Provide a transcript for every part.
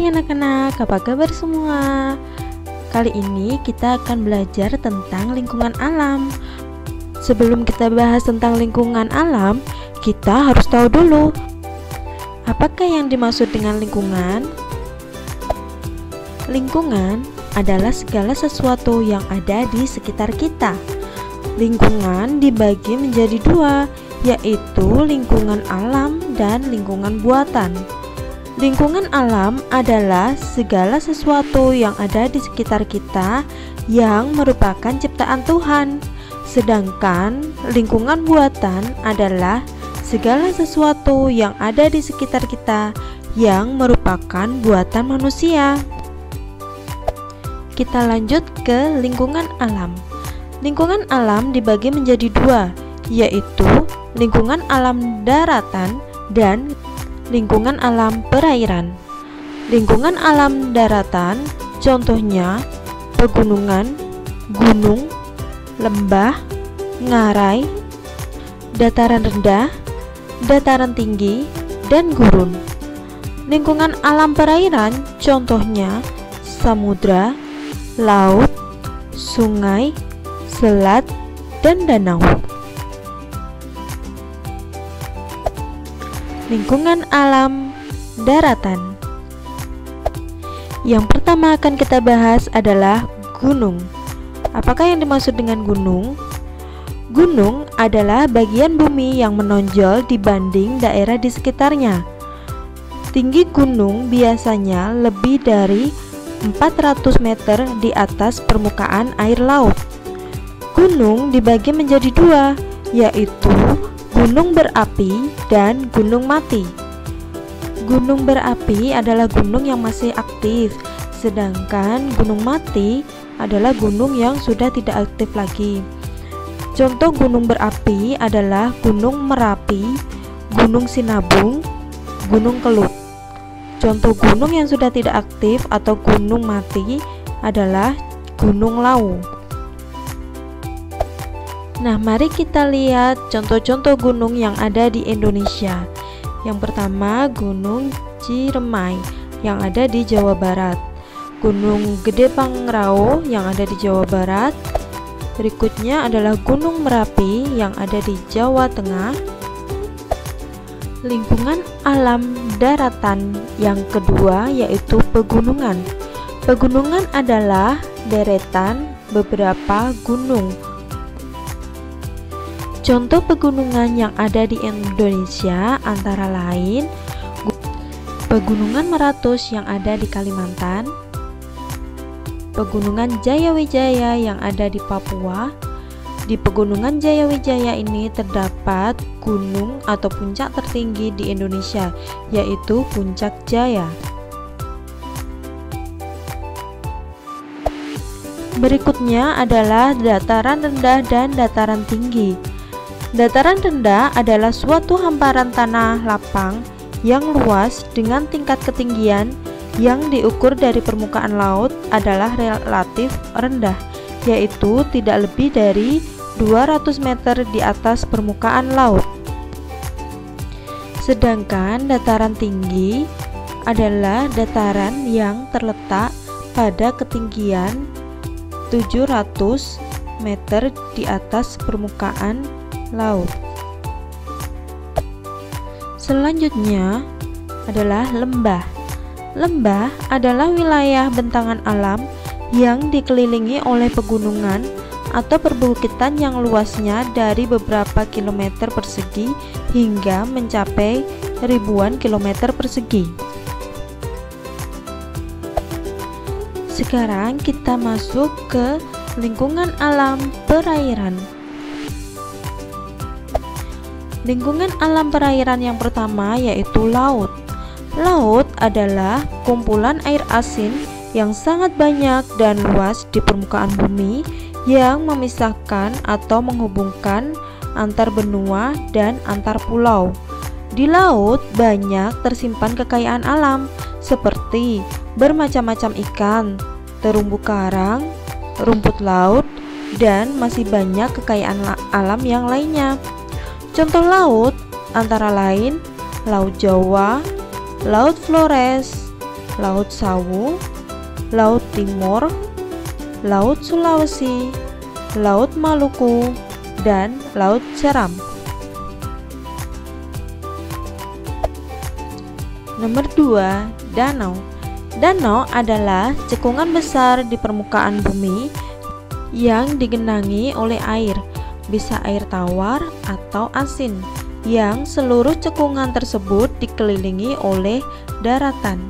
Hai anak-anak, apa kabar semua? Kali ini kita akan belajar tentang lingkungan alam. Sebelum kita bahas tentang lingkungan alam, kita harus tahu dulu apakah yang dimaksud dengan lingkungan. Lingkungan adalah segala sesuatu yang ada di sekitar kita. Lingkungan dibagi menjadi dua, yaitu lingkungan alam dan lingkungan buatan. Lingkungan alam adalah segala sesuatu yang ada di sekitar kita yang merupakan ciptaan Tuhan. Sedangkan lingkungan buatan adalah segala sesuatu yang ada di sekitar kita yang merupakan buatan manusia. Kita lanjut ke lingkungan alam. Lingkungan alam dibagi menjadi dua, yaitu lingkungan alam daratan dan lingkungan alam perairan. Lingkungan alam daratan contohnya pegunungan, gunung, lembah, ngarai, dataran rendah, dataran tinggi, dan gurun. Lingkungan alam perairan contohnya samudra, laut, sungai, selat, dan danau. Lingkungan alam daratan. Yang pertama akan kita bahas adalah gunung. Apakah yang dimaksud dengan gunung? Gunung adalah bagian bumi yang menonjol dibanding daerah di sekitarnya. Tinggi gunung biasanya lebih dari 400 meter di atas permukaan air laut. Gunung dibagi menjadi dua, yaitu gunung berapi dan gunung mati. Gunung berapi adalah gunung yang masih aktif, sedangkan gunung mati adalah gunung yang sudah tidak aktif lagi. Contoh gunung berapi adalah Gunung Merapi, Gunung Sinabung, Gunung Kelut. Contoh gunung yang sudah tidak aktif atau gunung mati adalah Gunung Lawu. Nah, mari kita lihat contoh-contoh gunung yang ada di Indonesia. Yang pertama, Gunung Ciremai yang ada di Jawa Barat. Gunung Gede Pangrango yang ada di Jawa Barat. Berikutnya adalah Gunung Merapi yang ada di Jawa Tengah. Lingkungan alam daratan yang kedua yaitu pegunungan. Pegunungan adalah deretan beberapa gunung. Contoh pegunungan yang ada di Indonesia antara lain Pegunungan Meratus yang ada di Kalimantan, Pegunungan Jayawijaya yang ada di Papua. Di Pegunungan Jayawijaya ini terdapat gunung atau puncak tertinggi di Indonesia, yaitu Puncak Jaya. Berikutnya adalah dataran rendah dan dataran tinggi. Dataran rendah adalah suatu hamparan tanah lapang yang luas dengan tingkat ketinggian yang diukur dari permukaan laut adalah relatif rendah, yaitu tidak lebih dari 200 meter di atas permukaan laut. Sedangkan dataran tinggi adalah dataran yang terletak pada ketinggian 700 meter di atas permukaan laut. Selanjutnya adalah lembah. Lembah adalah wilayah bentangan alam yang dikelilingi oleh pegunungan atau perbukitan yang luasnya dari beberapa kilometer persegi hingga mencapai ribuan kilometer persegi. Sekarang kita masuk ke lingkungan alam perairan. Lingkungan alam perairan yang pertama yaitu laut. Laut adalah kumpulan air asin yang sangat banyak dan luas di permukaan bumi yang memisahkan atau menghubungkan antar benua dan antar pulau. Di laut banyak tersimpan kekayaan alam seperti bermacam-macam ikan, terumbu karang, rumput laut, dan masih banyak kekayaan alam yang lainnya. Contoh laut antara lain Laut Jawa, Laut Flores, Laut Sawu, Laut Timur, Laut Sulawesi, Laut Maluku, dan Laut Seram. Nomor 2, danau. Danau adalah cekungan besar di permukaan bumi yang digenangi oleh air, bisa air tawar atau asin, yang seluruh cekungan tersebut dikelilingi oleh daratan.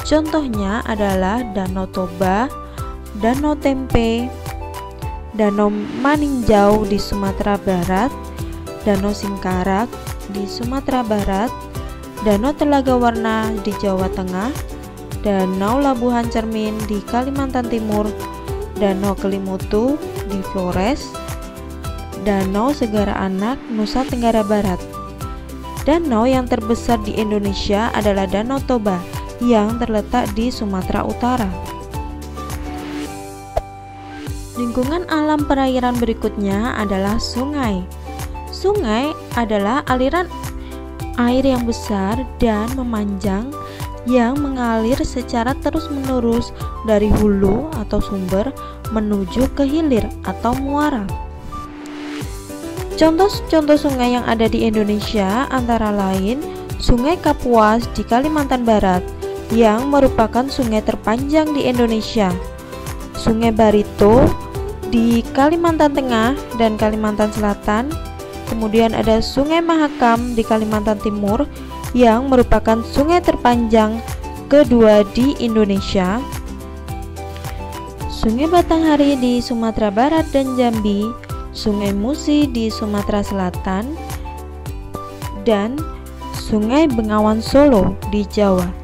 Contohnya adalah Danau Toba, Danau Tempe, Danau Maninjau di Sumatera Barat, Danau Singkarak di Sumatera Barat, Danau Telaga Warna di Jawa Tengah, Danau Labuhan Cermin di Kalimantan Timur, Danau Kelimutu di Flores, Danau Segara Anak Nusa Tenggara Barat. Danau yang terbesar di Indonesia adalah Danau Toba yang terletak di Sumatera Utara. Lingkungan alam perairan berikutnya adalah sungai. Sungai adalah aliran air yang besar dan memanjang yang mengalir secara terus-menerus dari hulu atau sumber menuju ke hilir atau muara. Contoh-contoh sungai yang ada di Indonesia antara lain Sungai Kapuas di Kalimantan Barat yang merupakan sungai terpanjang di Indonesia, Sungai Barito di Kalimantan Tengah dan Kalimantan Selatan, kemudian ada Sungai Mahakam di Kalimantan Timur yang merupakan sungai terpanjang kedua di Indonesia, Sungai Batanghari di Sumatera Barat dan Jambi, Sungai Musi di Sumatera Selatan, dan Sungai Bengawan Solo di Jawa.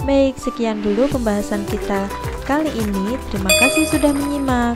Baik, sekian dulu pembahasan kita kali ini. Terima kasih sudah menyimak.